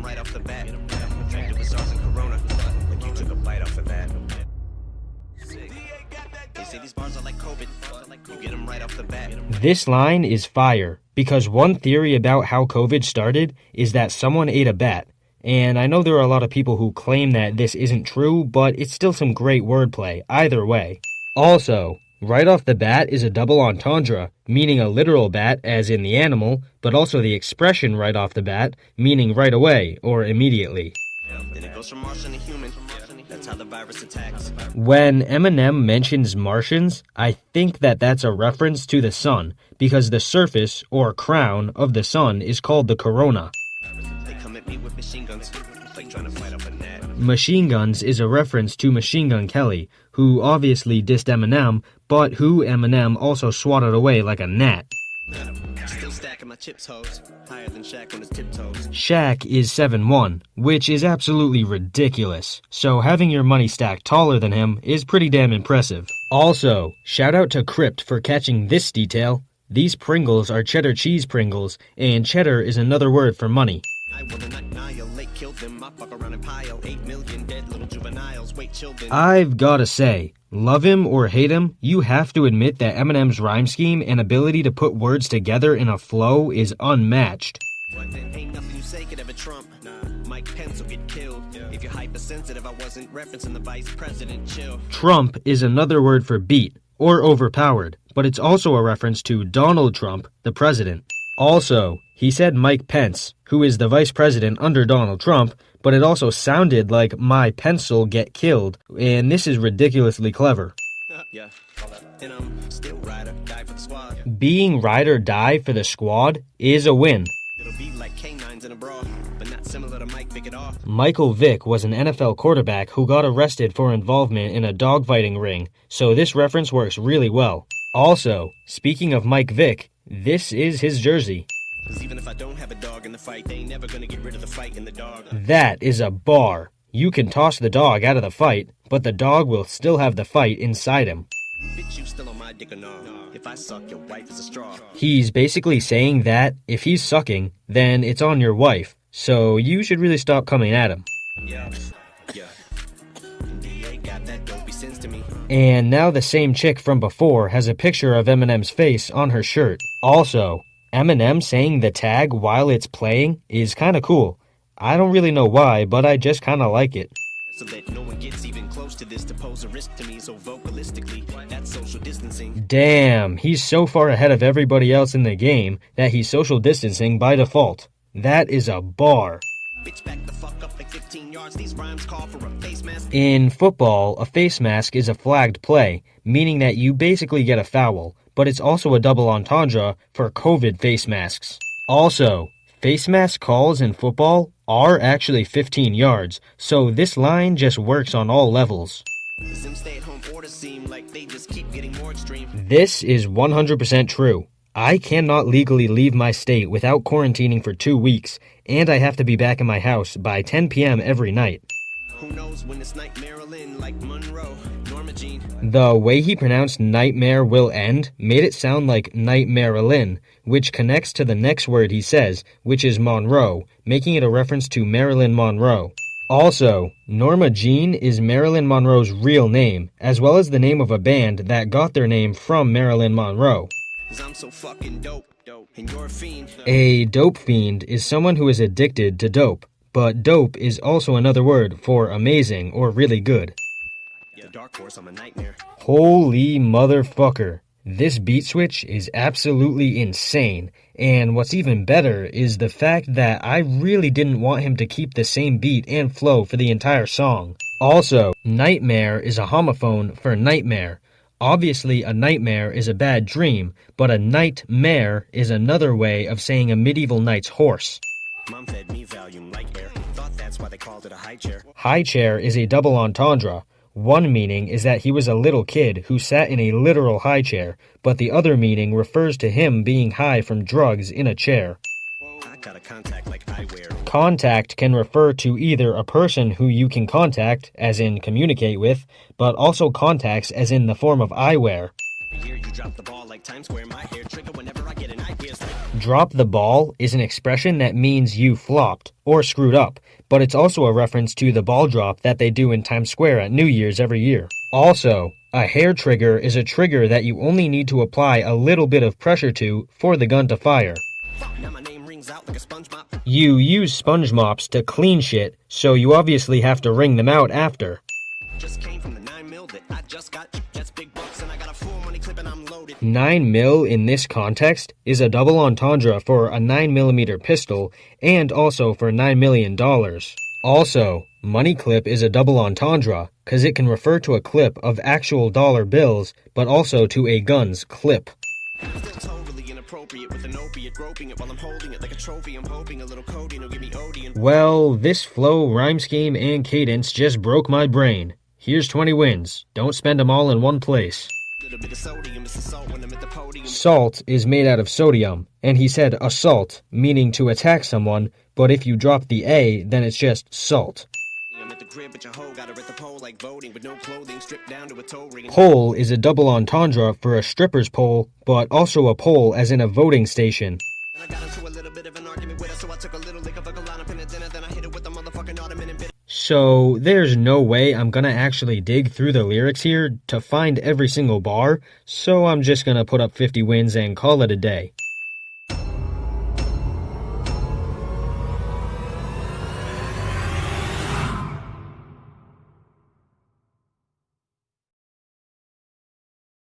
right off the bat. Infected with SARS and Corona. Like you took a bite off of that. They say these bars are like COVID. You get them right off the bat. This line is fire, because one theory about how COVID started is that someone ate a bat. And I know there are a lot of people who claim that this isn't true, but it's still some great wordplay, either way. Also, right off the bat is a double entendre, meaning a literal bat, as in the animal, but also the expression right off the bat, meaning right away, or immediately. Then it goes from Martian to human. That's how the virus attacks. When Eminem mentions Martians, I think that that's a reference to the sun, because the surface, or crown, of the sun is called the corona. They come at me with machine guns, like trying to fight up a gnat. Machine Guns is a reference to Machine Gun Kelly, who obviously dissed Eminem, but who Eminem also swatted away like a gnat. Still stacking my chips, hoes. Higher than Shaq on his tiptoes. Shaq is 7'1", which is absolutely ridiculous, so having your money stacked taller than him is pretty damn impressive. Also, shout out to Crypt for catching this detail. These Pringles are cheddar cheese Pringles, and cheddar is another word for money. I will annihilate, kill them, I fuck around and pile 8 million dead little juveniles, wait children. I've gotta say, love him or hate him, you have to admit that Eminem's rhyme scheme and ability to put words together in a flow is unmatched. What then? Ain't nothing you say could ever trump. Nah, Mike Pence will get killed. If you're hypersensitive, I wasn't referencing the vice president. Chill. Trump is another word for beat, or overpowered, but it's also a reference to Donald Trump, the president. Also, he said Mike Pence, who is the vice president under Donald Trump, but it also sounded like my pencil get killed, and this is ridiculously clever. Yeah. And I'm still ride or die for the squad. Being ride or die for the squad is a win. It'll be like canines in a brawl, but not similar to Mike Vick at all. Michael Vick was an NFL quarterback who got arrested for involvement in a dogfighting ring, so this reference works really well. Also, speaking of Mike Vick, this is his jersey. Cause even if I don't have a dog in the fight, they ain't never gonna get rid of the fight in the dog. That is a bar. You can toss the dog out of the fight, but the dog will still have the fight inside him. Bitch, you still on my dick or no? If I suck, your wife is a straw. He's basically saying that if he's sucking, then it's on your wife, so you should really stop coming at him. Yeah. DA got that dopey sense to me. And now the same chick from before has a picture of Eminem's face on her shirt. Also, Eminem saying the tag while it's playing is kinda cool. I don't really know why, but I just kinda like it. So that no one gets even close to this to pose a risk to me so vocalistically, that's social distancing. Damn, he's so far ahead of everybody else in the game that he's social distancing by default. That is a bar. Bitch, back the fuck up like 15 yards, these rhymes call for a face mask. In football, a face mask is a flagged play, meaning that you basically get a foul, but it's also a double entendre for COVID face masks. Also, face mask calls in football are actually 15 yards, so this line just works on all levels. Them stay-at-home orders seem like they just keep getting more extreme. This is 100% true. I cannot legally leave my state without quarantining for 2 weeks, and I have to be back in my house by 10 p.m. every night. Who knows when it's night Marilyn like Monroe, Norma, Jeane. The way he pronounced nightmare will end made it sound like night Marilyn, which connects to the next word he says, which is Monroe, making it a reference to Marilyn Monroe. Also, Norma Jeane is Marilyn Monroe's real name, as well as the name of a band that got their name from Marilyn Monroe. 'Cause I'm so fucking dope, and you're a fiend. A dope fiend is someone who is addicted to dope, but dope is also another word for amazing or really good. The dark horse, I'm a nightmare. Holy motherfucker. This beat switch is absolutely insane, and what's even better is the fact that I really didn't want him to keep the same beat and flow for the entire song. Also, nightmare is a homophone for nightmare. Obviously, a nightmare is a bad dream, but a nightmare is another way of saying a medieval knight's horse. Mom fed me Valium like air. Thought that's why they called it a high chair. High chair is a double entendre. One meaning is that he was a little kid who sat in a literal high chair, but the other meaning refers to him being high from drugs in a chair. I got a contact like eyewear. Contact can refer to either a person who you can contact, as in communicate with, but also contacts as in the form of eyewear. Here you drop the ball like Times Square. My hair trigger whenever I get an idea. Drop the ball is an expression that means you flopped or screwed up, but it's also a reference to the ball drop that they do in Times Square at New Year's every year. Also, a hair trigger is a trigger that you only need to apply a little bit of pressure to for the gun to fire. You use sponge mops to clean shit, so you obviously have to wring them out after. 9mm in this context is a double entendre for a 9mm pistol and also for $9 million. Also, money clip is a double entendre because it can refer to a clip of actual dollar bills, but also to a gun's clip. Well, this flow, rhyme scheme, and cadence just broke my brain. Here's 20 wins. Don't spend them all in one place. Salt is made out of sodium, and he said assault, meaning to attack someone, but if you drop the A, then it's just salt. Pole is a double entendre for a stripper's pole, but also a pole as in a voting station. So there's no way I'm gonna actually dig through the lyrics here to find every single bar, so I'm just gonna put up 50 wins and call it a day.